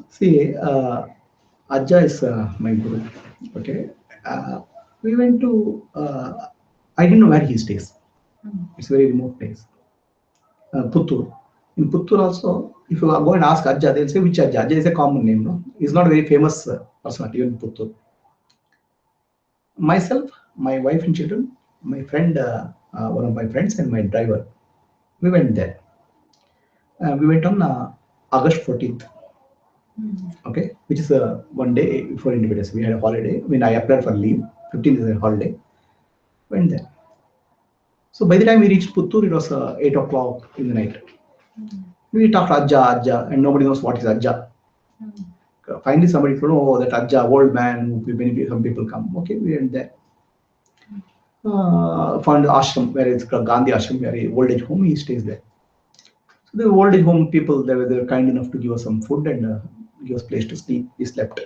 See, Ajja is my guru. Okay, we went to. I didn't know where he stays. It's a very remote place. Puttur. In Puttur also, if you go and ask Ajja, they'll say which Ajja. Ajja is a common name, no? He's not a very famous personality in Puttur. Myself, my wife and children, my friend, one of my friends, and my driver. We went there. We went on August 14th. Okay, which is one day before Independence. We had a holiday. When I applied for leave, 15th is a holiday. Went there. So by the time we reached Puttur, it was 8 o'clock in the night. We talked Ajja, Ajja, and nobody knows what is Ajja. Finally, somebody told, oh, that Ajja, old man, many some people come. Okay, we went there. Found the ashram, where it's called Gandhi ashram, where a old age home, he stays there. So the old age home people, they were kind enough to give us some food and give us place to sleep. We slept.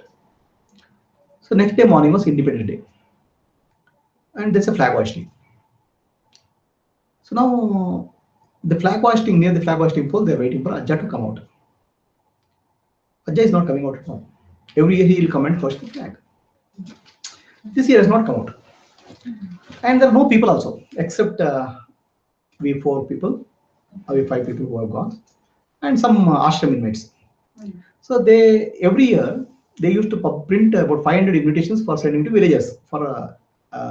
So next day morning was Independence Day. And there's a flag hoisting. So now the flag hoisting, near the flag hoisting pole, they're waiting for Ajja to come out. Ajja is not coming out at all. Every year he will come and hoist the flag. This year has not come out. And there are no people also, except we four people, we five people who have gone, and some ashram inmates. So they every year they used to print about 500 invitations for sending to villages for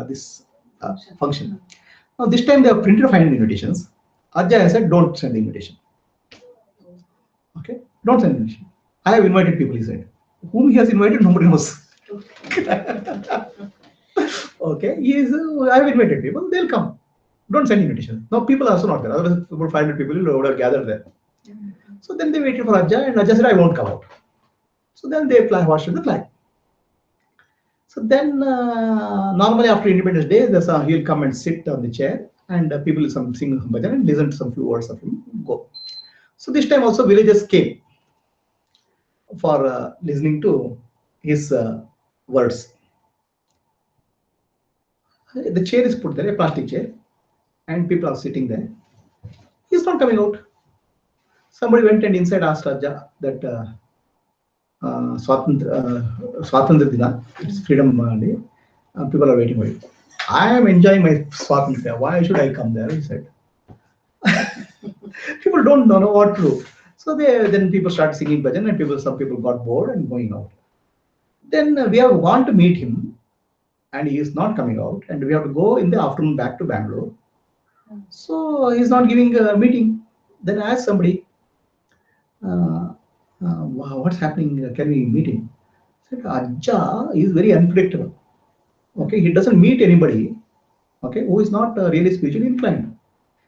this function. Now this time they have printed 500 invitations. Ajay has said, don't send the invitation. Okay, don't send the invitation. I have invited people, he said. Whom he has invited, nobody knows. Okay, I have invited people, they'll come. Don't send invitation. Now people are also not there. Otherwise, about 500 people would have gathered there. So then they waited for Ajja, and Ajja said, I won't come out. So then they hoisted the flag. So then normally after Independence Day, he'll come and sit on the chair, and people will sing some bhajan and listen to some few words of him. Go. So this time also villagers came for listening to his words. The chair is put there, a plastic chair, and people are sitting there. He's not coming out. Somebody went and inside asked Ajja that Swatantra Dina, it's Freedom Day, people are waiting for you. I am enjoying my Swatantra. Why should I come there? He said. People don't know what to do. So then people start singing bhajan, and some people got bored and going out. Then we have gone to meet him, and he is not coming out, and we have to go in the afternoon back to Bangalore. So he's not giving a meeting. Then I asked somebody, what's happening? Can we meet him? I said, Ajja is very unpredictable. Okay, he doesn't meet anybody. Okay, who is not really spiritually inclined.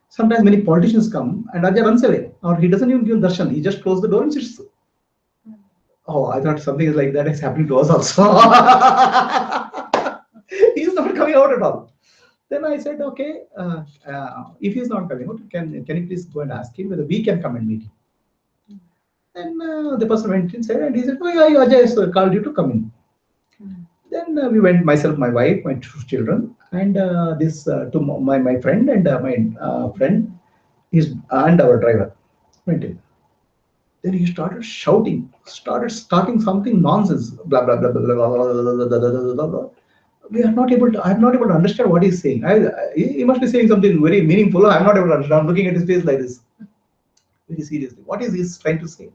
Sometimes many politicians come and Ajja runs away, or he doesn't even give darshan. He just closes the door and sits. Oh, I thought something like that is happening to us also. He's not coming out at all. Then I said, okay, if he's not coming out, can you please go and ask him whether we can come and meet him? Then the person went inside and he said, oh, yeah, Ajay has called you to come in. Then we went, myself, my wife, my two children, and to my friend and my friend, and our driver went in. Then he started shouting, started talking something nonsense, blah blah blah blah blah blah blah blah blah blah blah blah. We are not able to. I am not able to understand what he's saying. He must be saying something very meaningful. I am not able to understand. I'm looking at his face like this, very seriously. What is he trying to say?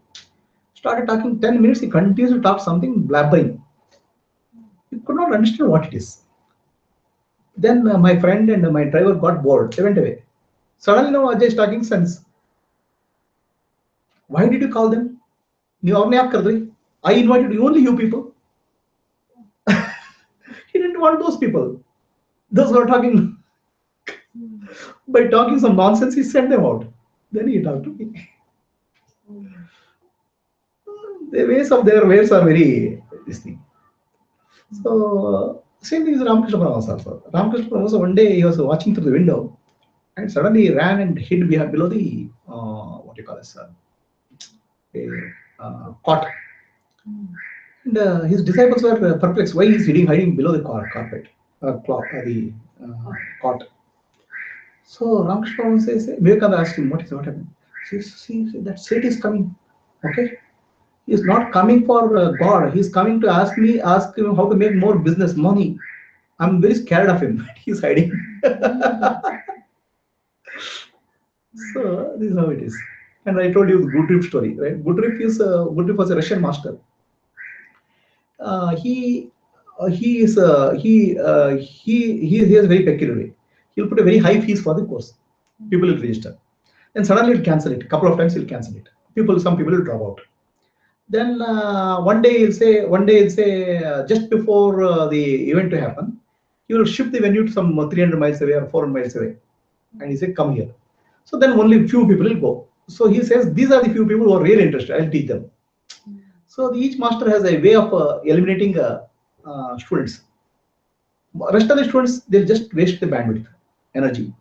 Started talking 10 minutes. He continues to talk something blabbering. You could not understand what it is. Then my friend and my driver got bored. They went away. Suddenly now Ajay is talking sense. Why did you call them? I invited only you people. He didn't want those people. Those who are talking. By talking some nonsense, he sent them out. Then he talked to me. The ways of their ways are very this thing. So same thing is Ramakrishna Paramahansa also. Ramakrishna Paramahansa one day he was watching through the window, and suddenly he ran and hid below the what you call this cot. And his disciples were perplexed. Why is he hiding below the carpet, the cot? So Ramakrishna says, Vivekananda asked him, what happened? See, that Seth is coming. Okay, he's not coming for God. He's coming to ask him how to make more business money. I'm very scared of him. He's hiding. So this is how it is. And I told you the Gutrip story, right? Gutrip was a Russian master. He he has a very peculiar way. He'll put a very high fees for the course. People will register. Then suddenly he'll cancel it. A couple of times he'll cancel it. Some people will drop out. Then one day he'll say just before the event to happen, he will shift the venue to some 300 miles away or 400 miles away, and he said, "Come here." So then only few people will go. So he says, "These are the few people who are really interested. I'll teach them." So each master has a way of eliminating students. Rest of the students, they'll just waste the bandwidth, energy.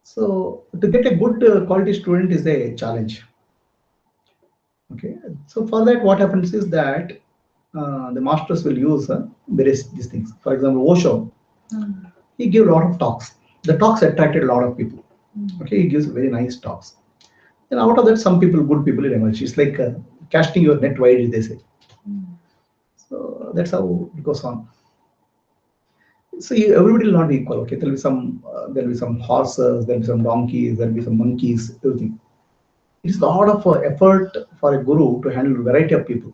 So to get a good quality student is a challenge. Okay. So for that, what happens is that the masters will use various these things. For example, Osho, he gave a lot of talks. The talks attracted a lot of people. Okay, he gives very nice talks. And out of that, some people, good people, will emerge. It's like casting your net wide, they say. So that's how it goes on. So everybody will not be equal. Okay, there'll be some horses, there'll be some donkeys, there'll be some monkeys, everything. It's a lot of effort for a guru to handle a variety of people,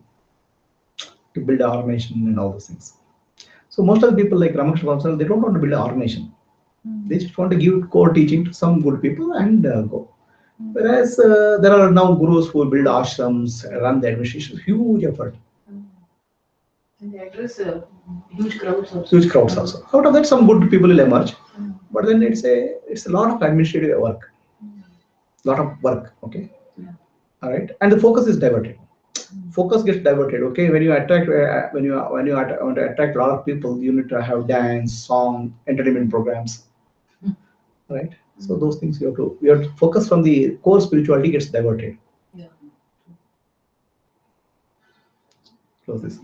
to build an organization and all those things. So most of the people like Ramakrishna, they don't want to build an organization. They just want to give core teaching to some good people and go. Whereas there are now gurus who build ashrams, run the administration, huge effort. And they address huge crowds also. Huge crowds also. Out of that, some good people will emerge, but then it's a lot of administrative work, lot of work. Okay, all right, and the focus is diverted. Focus gets diverted. Okay, when you attract want to attract a lot of people, you need to have dance, song, entertainment programs, right? So those things you have to focus from the core spirituality gets diverted. Yeah. Close this.